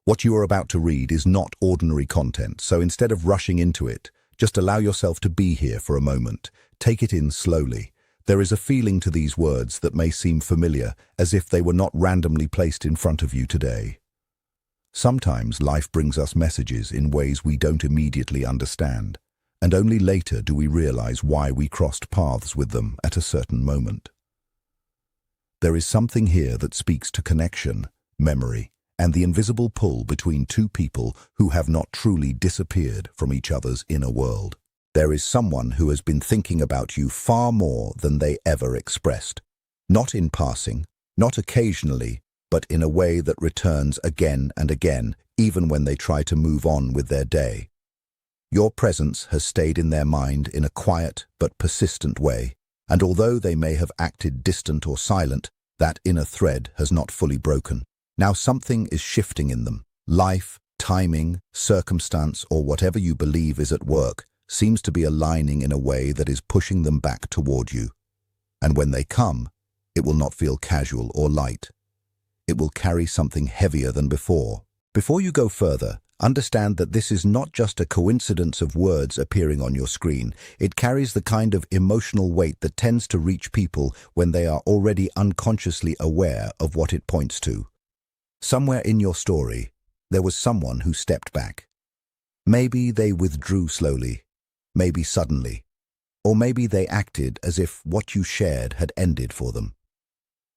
What you are about to read is not ordinary content, so instead of rushing into it, just allow yourself to be here for a moment. Take it in slowly. There is a feeling to these words that may seem familiar, as if they were not randomly placed in front of you today. Sometimes life brings us messages in ways we don't immediately understand, and only later do we realize why we crossed paths with them at a certain moment. There is something here that speaks to connection, memory, and the invisible pull between two people who have not truly disappeared from each other's inner world. There is someone who has been thinking about you far more than they ever expressed. Not in passing, not occasionally, but in a way that returns again and again, even when they try to move on with their day. Your presence has stayed in their mind in a quiet but persistent way, and although they may have acted distant or silent, that inner thread has not fully broken. Now something is shifting in them. Life, timing, circumstance, or whatever you believe is at work seems to be aligning in a way that is pushing them back toward you. And when they come, it will not feel casual or light. It will carry something heavier than before. Before you go further, understand that this is not just a coincidence of words appearing on your screen. It carries the kind of emotional weight that tends to reach people when they are already unconsciously aware of what it points to. Somewhere in your story, there was someone who stepped back. Maybe they withdrew slowly, maybe suddenly, or maybe they acted as if what you shared had ended for them.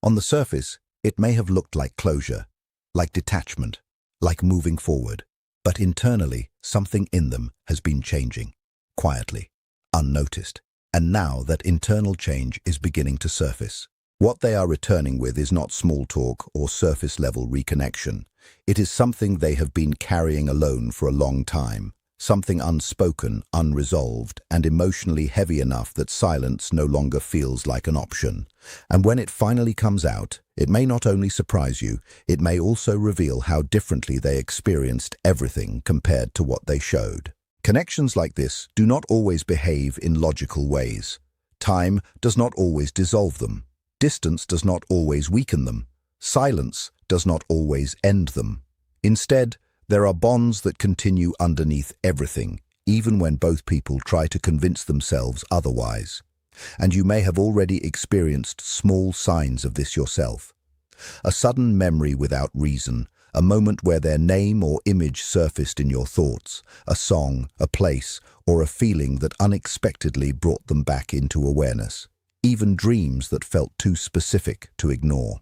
On the surface, it may have looked like closure, like detachment, like moving forward, but internally, something in them has been changing, quietly, unnoticed, and now that internal change is beginning to surface. What they are returning with is not small talk or surface-level reconnection. It is something they have been carrying alone for a long time, something unspoken, unresolved, and emotionally heavy enough that silence no longer feels like an option. And when it finally comes out, it may not only surprise you, it may also reveal how differently they experienced everything compared to what they showed. Connections like this do not always behave in logical ways. Time does not always dissolve them. Distance does not always weaken them. Silence does not always end them. Instead, there are bonds that continue underneath everything, even when both people try to convince themselves otherwise. And you may have already experienced small signs of this yourself. A sudden memory without reason, a moment where their name or image surfaced in your thoughts, a song, a place, or a feeling that unexpectedly brought them back into awareness. Even dreams that felt too specific to ignore.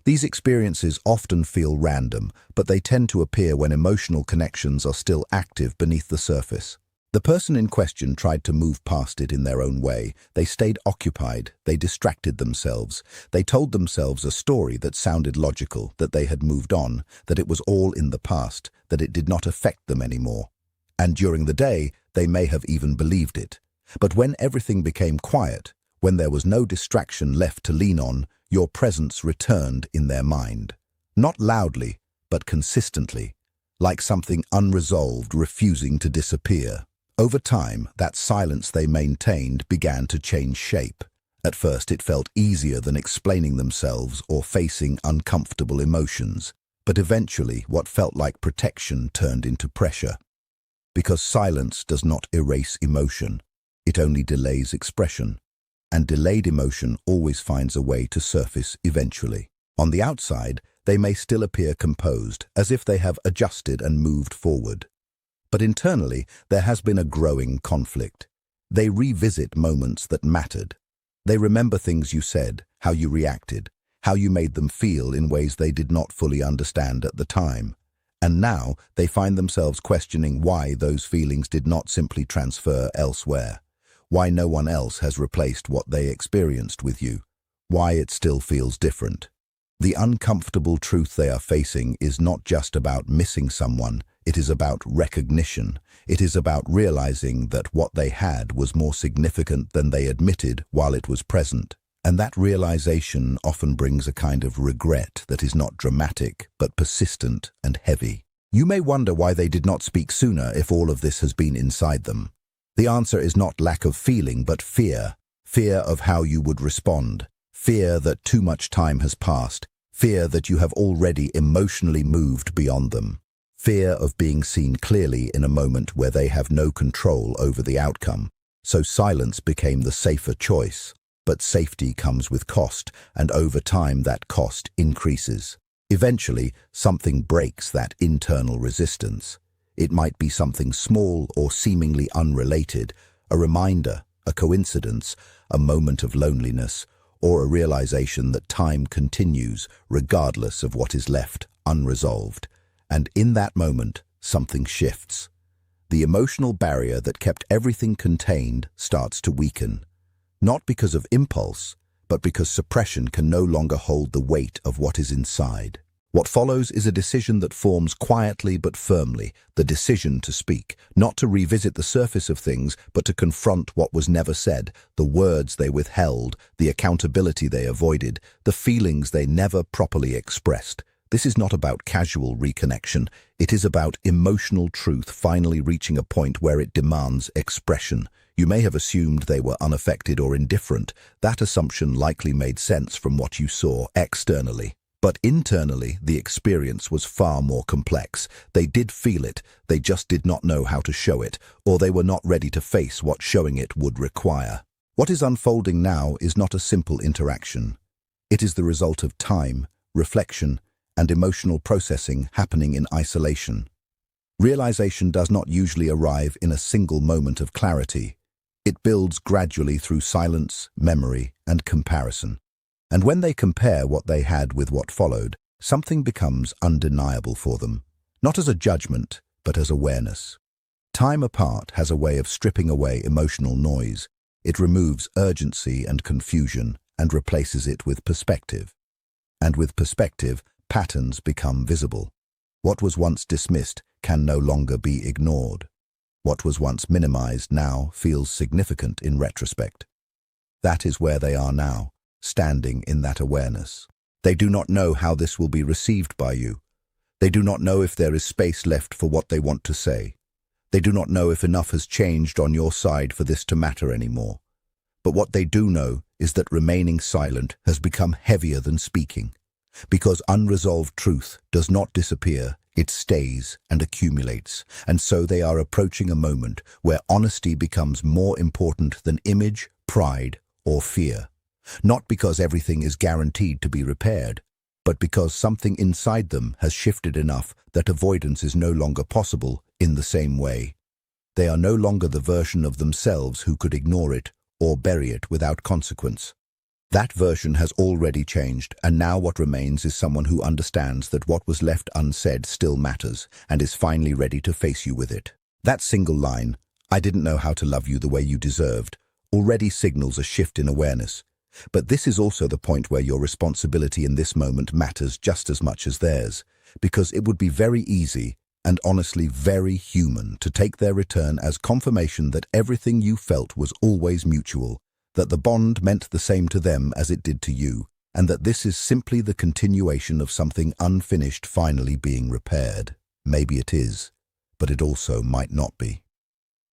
These experiences often feel random, but they tend to appear when emotional connections are still active beneath the surface. The person in question tried to move past it in their own way. They stayed occupied, they distracted themselves, they told themselves a story that sounded logical, that they had moved on, that it was all in the past, that it did not affect them anymore. And during the day, they may have even believed it. But when everything became quiet, when there was no distraction left to lean on, your presence returned in their mind. Not loudly, but consistently, like something unresolved refusing to disappear. Over time, that silence they maintained began to change shape. At first, it felt easier than explaining themselves or facing uncomfortable emotions. But eventually, what felt like protection turned into pressure. Because silence does not erase emotion, it only delays expression. And delayed emotion always finds a way to surface eventually. On the outside, they may still appear composed, as if they have adjusted and moved forward. But internally, there has been a growing conflict. They revisit moments that mattered. They remember things you said, how you reacted, how you made them feel in ways they did not fully understand at the time. And now, they find themselves questioning why those feelings did not simply transfer elsewhere. Why no one else has replaced what they experienced with you. Why it still feels different. The uncomfortable truth they are facing is not just about missing someone, it is about recognition. It is about realizing that what they had was more significant than they admitted while it was present. And that realization often brings a kind of regret that is not dramatic, but persistent and heavy. You may wonder why they did not speak sooner if all of this has been inside them. The answer is not lack of feeling, but fear. Fear of how you would respond. Fear that too much time has passed. Fear that you have already emotionally moved beyond them. Fear of being seen clearly in a moment where they have no control over the outcome. So silence became the safer choice. But safety comes with cost, and over time that cost increases. Eventually, something breaks that internal resistance. It might be something small or seemingly unrelated, a reminder, a coincidence, a moment of loneliness, or a realization that time continues regardless of what is left unresolved. And in that moment, something shifts. The emotional barrier that kept everything contained starts to weaken. Not because of impulse, but because suppression can no longer hold the weight of what is inside. What follows is a decision that forms quietly but firmly, the decision to speak, not to revisit the surface of things, but to confront what was never said, the words they withheld, the accountability they avoided, the feelings they never properly expressed. This is not about casual reconnection. It is about emotional truth finally reaching a point where it demands expression. You may have assumed they were unaffected or indifferent. That assumption likely made sense from what you saw externally. But internally, the experience was far more complex. They did feel it, they just did not know how to show it, or they were not ready to face what showing it would require. What is unfolding now is not a simple interaction. It is the result of time, reflection, and emotional processing happening in isolation. Realization does not usually arrive in a single moment of clarity. It builds gradually through silence, memory, and comparison. And when they compare what they had with what followed, something becomes undeniable for them, not as a judgment, but as awareness. Time apart has a way of stripping away emotional noise. It removes urgency and confusion and replaces it with perspective. And with perspective, patterns become visible. What was once dismissed can no longer be ignored. What was once minimized now feels significant in retrospect. That is where they are now, standing in that awareness. They do not know how this will be received by you. They do not know if there is space left for what they want to say. They do not know if enough has changed on your side for this to matter anymore. But what they do know is that remaining silent has become heavier than speaking. Because unresolved truth does not disappear, it stays and accumulates, and so they are approaching a moment where honesty becomes more important than image, pride, or fear. Not because everything is guaranteed to be repaired, but because something inside them has shifted enough that avoidance is no longer possible in the same way. They are no longer the version of themselves who could ignore it or bury it without consequence. That version has already changed, and now what remains is someone who understands that what was left unsaid still matters and is finally ready to face you with it. That single line, "I didn't know how to love you the way you deserved," already signals a shift in awareness. But this is also the point where your responsibility in this moment matters just as much as theirs, because it would be very easy and honestly very human to take their return as confirmation that everything you felt was always mutual, that the bond meant the same to them as it did to you, and that this is simply the continuation of something unfinished finally being repaired. Maybe it is, but it also might not be.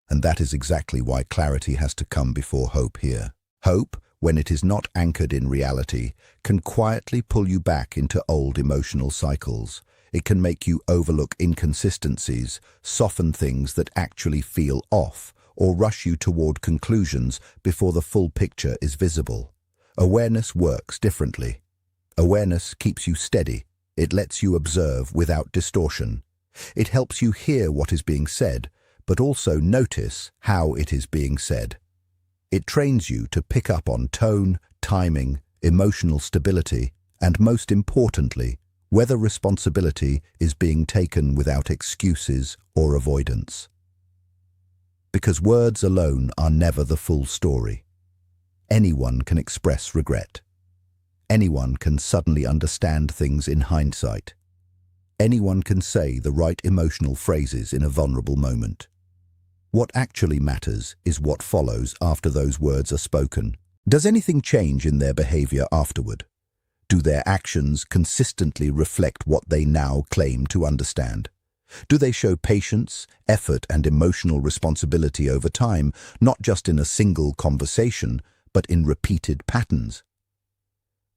And that is exactly why clarity has to come before hope here. Hope, when it is not anchored in reality, can quietly pull you back into old emotional cycles. It can make you overlook inconsistencies, soften things that actually feel off, or rush you toward conclusions before the full picture is visible. Awareness works differently. Awareness keeps you steady. It lets you observe without distortion. It helps you hear what is being said, but also notice how it is being said. It trains you to pick up on tone, timing, emotional stability, and most importantly, whether responsibility is being taken without excuses or avoidance. Because words alone are never the full story. Anyone can express regret. Anyone can suddenly understand things in hindsight. Anyone can say the right emotional phrases in a vulnerable moment. What actually matters is what follows after those words are spoken. Does anything change in their behavior afterward? Do their actions consistently reflect what they now claim to understand? Do they show patience, effort, and emotional responsibility over time, not just in a single conversation, but in repeated patterns?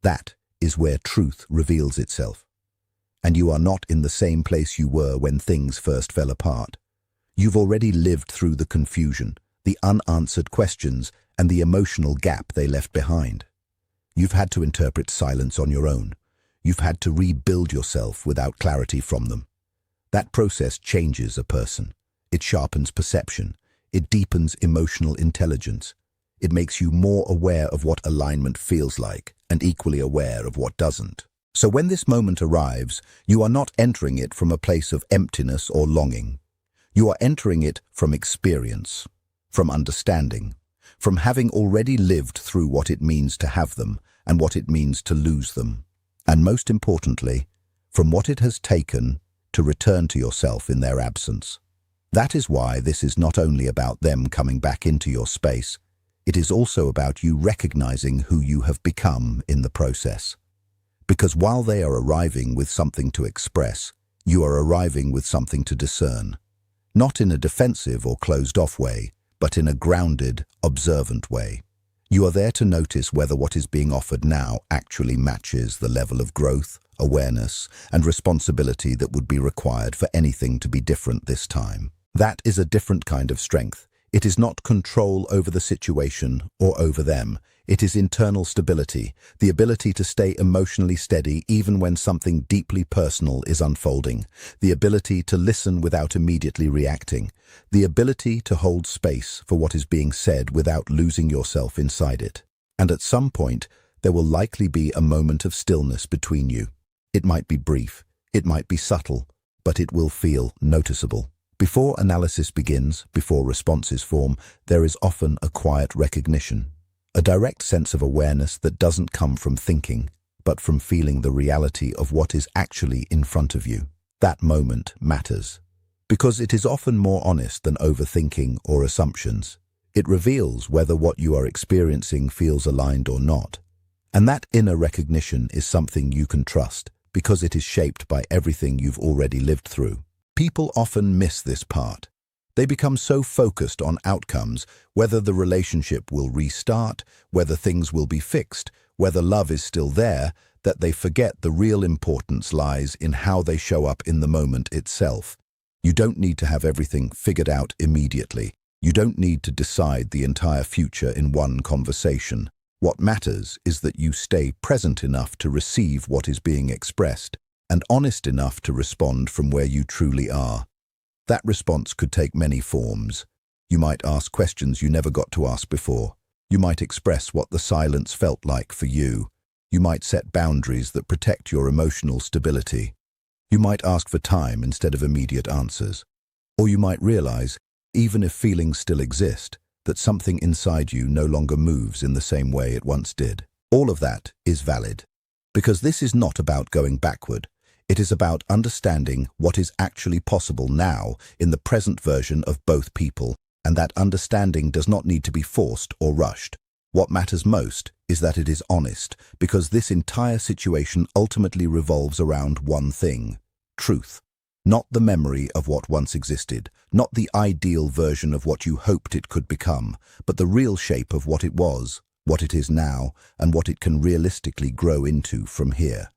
That is where truth reveals itself. And you are not in the same place you were when things first fell apart. You've already lived through the confusion, the unanswered questions, and the emotional gap they left behind. You've had to interpret silence on your own. You've had to rebuild yourself without clarity from them. That process changes a person. It sharpens perception. It deepens emotional intelligence. It makes you more aware of what alignment feels like and equally aware of what doesn't. So when this moment arrives, you are not entering it from a place of emptiness or longing. You are entering it from experience, from understanding, from having already lived through what it means to have them and what it means to lose them. And most importantly, from what it has taken to return to yourself in their absence. That is why this is not only about them coming back into your space, it is also about you recognizing who you have become in the process. Because while they are arriving with something to express, you are arriving with something to discern. Not in a defensive or closed-off way, but in a grounded, observant way. You are there to notice whether what is being offered now actually matches the level of growth, awareness, and responsibility that would be required for anything to be different this time. That is a different kind of strength. It is not control over the situation or over them. It is internal stability, the ability to stay emotionally steady even when something deeply personal is unfolding, the ability to listen without immediately reacting, the ability to hold space for what is being said without losing yourself inside it. And at some point, there will likely be a moment of stillness between you. It might be brief, it might be subtle, but it will feel noticeable. Before analysis begins, before responses form, there is often a quiet recognition, a direct sense of awareness that doesn't come from thinking, but from feeling the reality of what is actually in front of you. That moment matters, because it is often more honest than overthinking or assumptions. It reveals whether what you are experiencing feels aligned or not. And that inner recognition is something you can trust, because it is shaped by everything you've already lived through. People often miss this part. They become so focused on outcomes, whether the relationship will restart, whether things will be fixed, whether love is still there, that they forget the real importance lies in how they show up in the moment itself. You don't need to have everything figured out immediately. You don't need to decide the entire future in one conversation. What matters is that you stay present enough to receive what is being expressed, and honest enough to respond from where you truly are. That response could take many forms. You might ask questions you never got to ask before. You might express what the silence felt like for you. You might set boundaries that protect your emotional stability. You might ask for time instead of immediate answers. Or you might realize, even if feelings still exist, that something inside you no longer moves in the same way it once did. All of that is valid. Because this is not about going backward. It is about understanding what is actually possible now in the present version of both people, and that understanding does not need to be forced or rushed. What matters most is that it is honest, because this entire situation ultimately revolves around one thing: truth. Not the memory of what once existed, not the ideal version of what you hoped it could become, but the real shape of what it was, what it is now, and what it can realistically grow into from here.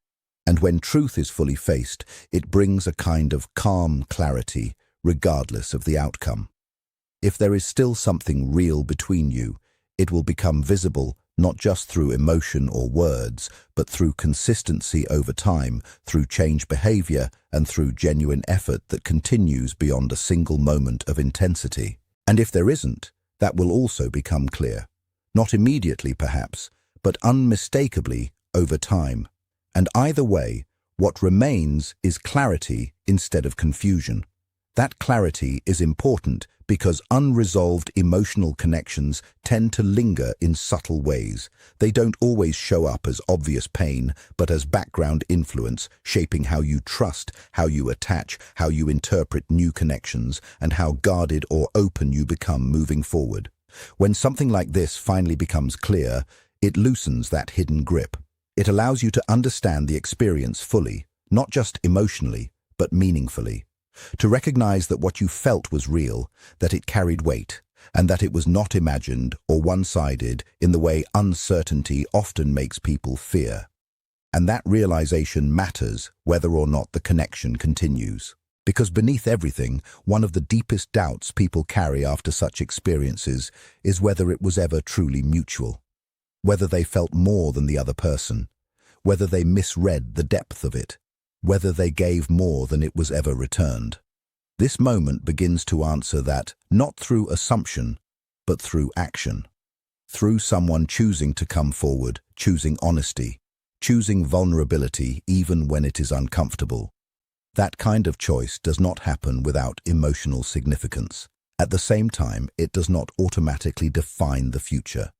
And when truth is fully faced, it brings a kind of calm clarity, regardless of the outcome. If there is still something real between you, it will become visible not just through emotion or words, but through consistency over time, through changed behavior, and through genuine effort that continues beyond a single moment of intensity. And if there isn't, that will also become clear. Not immediately, perhaps, but unmistakably over time. And either way, what remains is clarity instead of confusion. That clarity is important because unresolved emotional connections tend to linger in subtle ways. They don't always show up as obvious pain, but as background influence, shaping how you trust, how you attach, how you interpret new connections, and how guarded or open you become moving forward. When something like this finally becomes clear, it loosens that hidden grip. It allows you to understand the experience fully, not just emotionally, but meaningfully. To recognize that what you felt was real, that it carried weight, and that it was not imagined or one-sided in the way uncertainty often makes people fear. And that realization matters whether or not the connection continues. Because beneath everything, one of the deepest doubts people carry after such experiences is whether it was ever truly mutual. Whether they felt more than the other person. Whether they misread the depth of it. Whether they gave more than it was ever returned. This moment begins to answer that, not through assumption, but through action. Through someone choosing to come forward, choosing honesty, choosing vulnerability even when it is uncomfortable. That kind of choice does not happen without emotional significance. At the same time, it does not automatically define the future.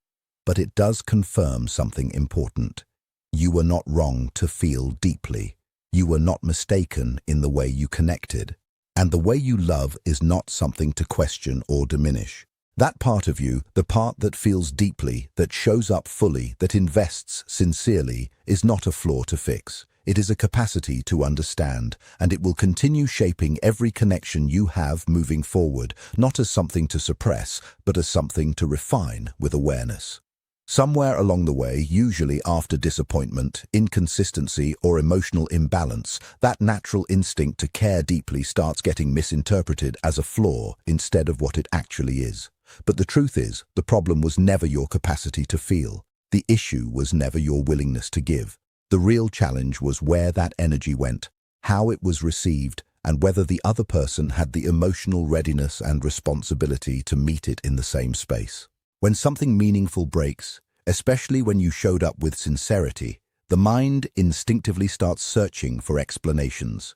But it does confirm something important. You were not wrong to feel deeply. You were not mistaken in the way you connected. And the way you love is not something to question or diminish. That part of you, the part that feels deeply, that shows up fully, that invests sincerely, is not a flaw to fix. It is a capacity to understand, and it will continue shaping every connection you have moving forward, not as something to suppress, but as something to refine with awareness. Somewhere along the way, usually after disappointment, inconsistency, or emotional imbalance, that natural instinct to care deeply starts getting misinterpreted as a flaw instead of what it actually is. But the truth is, the problem was never your capacity to feel. The issue was never your willingness to give. The real challenge was where that energy went, how it was received, and whether the other person had the emotional readiness and responsibility to meet it in the same space. When something meaningful breaks, especially when you showed up with sincerity, the mind instinctively starts searching for explanations.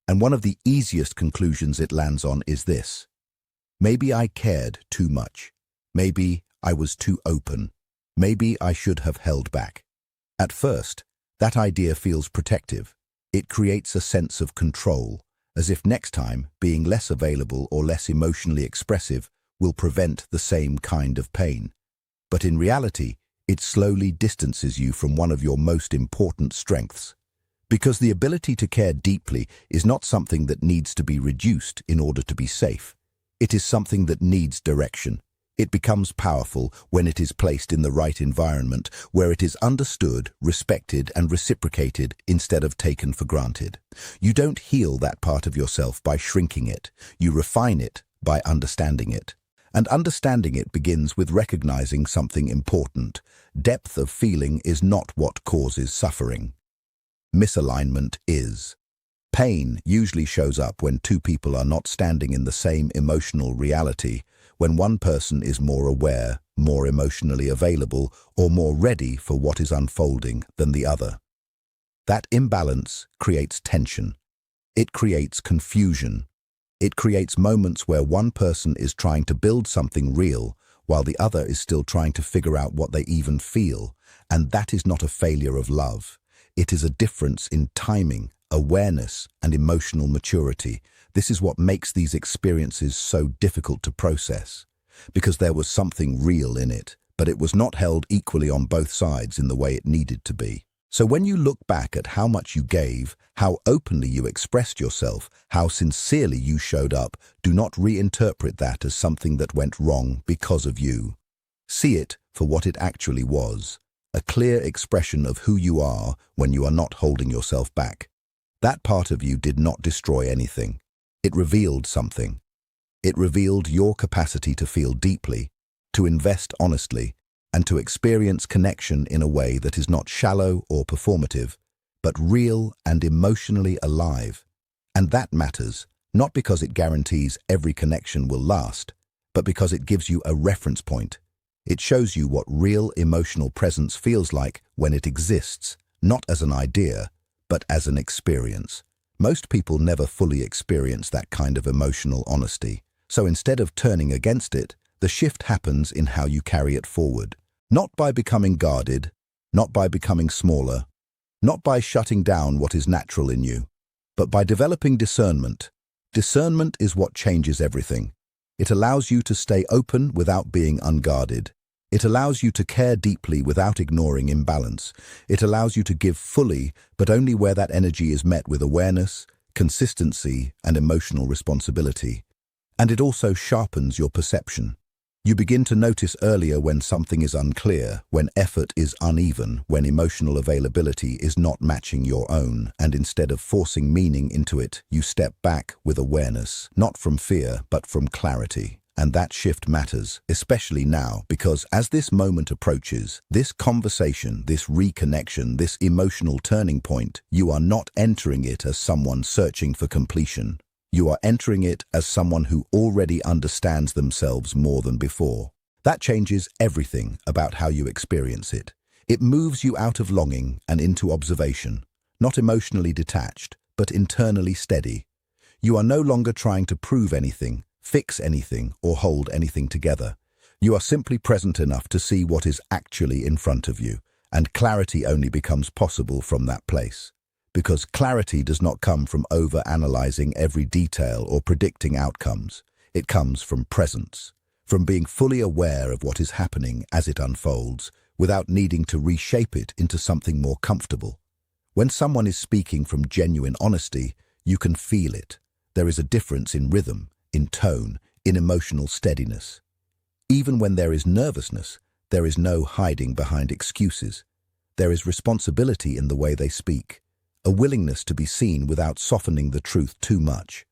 And one of the easiest conclusions it lands on is this. Maybe I cared too much. Maybe I was too open. Maybe I should have held back. At first, that idea feels protective. It creates a sense of control, as if next time being less available or less emotionally expressive will prevent the same kind of pain. But in reality, it slowly distances you from one of your most important strengths. Because the ability to care deeply is not something that needs to be reduced in order to be safe. It is something that needs direction. It becomes powerful when it is placed in the right environment, where it is understood, respected, and reciprocated instead of taken for granted. You don't heal that part of yourself by shrinking it. You refine it by understanding it. And understanding it begins with recognizing something important. Depth of feeling is not what causes suffering. Misalignment is. Pain usually shows up when two people are not standing in the same emotional reality, when one person is more aware, more emotionally available, or more ready for what is unfolding than the other. That imbalance creates tension. It creates confusion. It creates moments where one person is trying to build something real, while the other is still trying to figure out what they even feel. And that is not a failure of love. It is a difference in timing, awareness, and emotional maturity. This is what makes these experiences so difficult to process, because there was something real in it, but it was not held equally on both sides in the way it needed to be. So when you look back at how much you gave, how openly you expressed yourself, how sincerely you showed up, do not reinterpret that as something that went wrong because of you. See it for what it actually was, a clear expression of who you are when you are not holding yourself back. That part of you did not destroy anything. It revealed something. It revealed your capacity to feel deeply, to invest honestly, and to experience connection in a way that is not shallow or performative, but real and emotionally alive. And that matters, not because it guarantees every connection will last, but because it gives you a reference point. It shows you what real emotional presence feels like when it exists, not as an idea, but as an experience. Most people never fully experience that kind of emotional honesty. So instead of turning against it, the shift happens in how you carry it forward. Not by becoming guarded, not by becoming smaller, not by shutting down what is natural in you, but by developing discernment. Discernment is what changes everything. It allows you to stay open without being unguarded. It allows you to care deeply without ignoring imbalance. It allows you to give fully, but only where that energy is met with awareness, consistency, and emotional responsibility. And it also sharpens your perception. You begin to notice earlier when something is unclear, when effort is uneven, when emotional availability is not matching your own, and instead of forcing meaning into it, you step back with awareness, not from fear, but from clarity. And that shift matters, especially now, because as this moment approaches, this conversation, this reconnection, this emotional turning point, you are not entering it as someone searching for completion. You are entering it as someone who already understands themselves more than before. That changes everything about how you experience it. It moves you out of longing and into observation, not emotionally detached, but internally steady. You are no longer trying to prove anything, fix anything, or hold anything together. You are simply present enough to see what is actually in front of you, and clarity only becomes possible from that place. Because clarity does not come from over-analyzing every detail or predicting outcomes. It comes from presence, from being fully aware of what is happening as it unfolds, without needing to reshape it into something more comfortable. When someone is speaking from genuine honesty, you can feel it. There is a difference in rhythm, in tone, in emotional steadiness. Even when there is nervousness, there is no hiding behind excuses. There is responsibility in the way they speak, a willingness to be seen without softening the truth too much.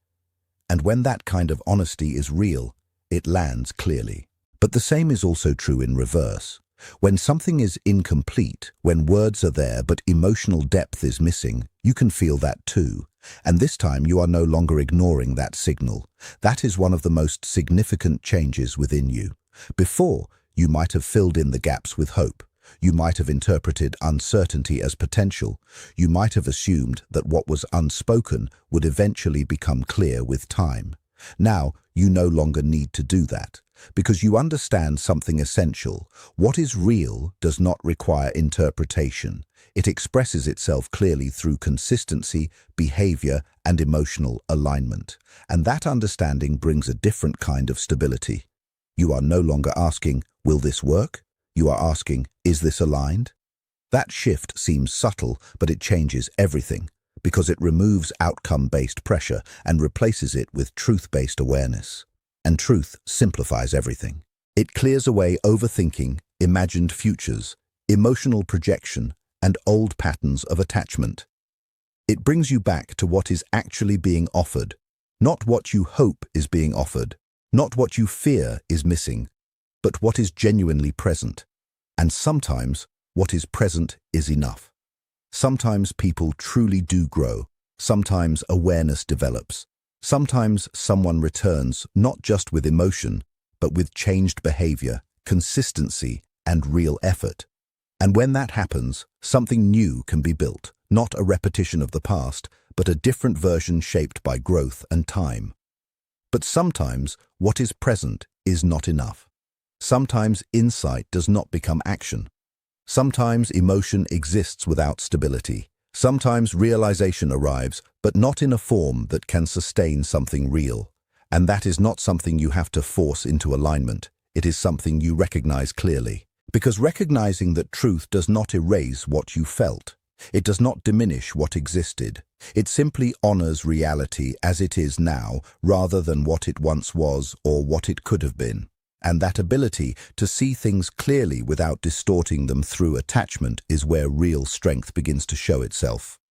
And when that kind of honesty is real, it lands clearly. But the same is also true in reverse. When something is incomplete, when words are there but emotional depth is missing, you can feel that too. And this time you are no longer ignoring that signal. That is one of the most significant changes within you. Before, you might have filled in the gaps with hope. You might have interpreted uncertainty as potential. You might have assumed that what was unspoken would eventually become clear with time. Now, you no longer need to do that, because you understand something essential. What is real does not require interpretation. It expresses itself clearly through consistency, behavior, and emotional alignment. And that understanding brings a different kind of stability. You are no longer asking, "Will this work?" You are asking, "Is this aligned?" That shift seems subtle, but it changes everything, because it removes outcome-based pressure and replaces it with truth-based awareness. And truth simplifies everything. It clears away overthinking, imagined futures, emotional projection, and old patterns of attachment. It brings you back to what is actually being offered, not what you hope is being offered, not what you fear is missing, but what is genuinely present. And sometimes, what is present is enough. Sometimes people truly do grow. Sometimes awareness develops. Sometimes someone returns not just with emotion, but with changed behavior, consistency, and real effort. And when that happens, something new can be built, not a repetition of the past, but a different version shaped by growth and time. But sometimes, what is present is not enough. Sometimes insight does not become action. Sometimes emotion exists without stability. Sometimes realization arrives, but not in a form that can sustain something real. And that is not something you have to force into alignment. It is something you recognize clearly. Because recognizing that truth does not erase what you felt. It does not diminish what existed. It simply honors reality as it is now, rather than what it once was or what it could have been. And that ability to see things clearly without distorting them through attachment is where real strength begins to show itself.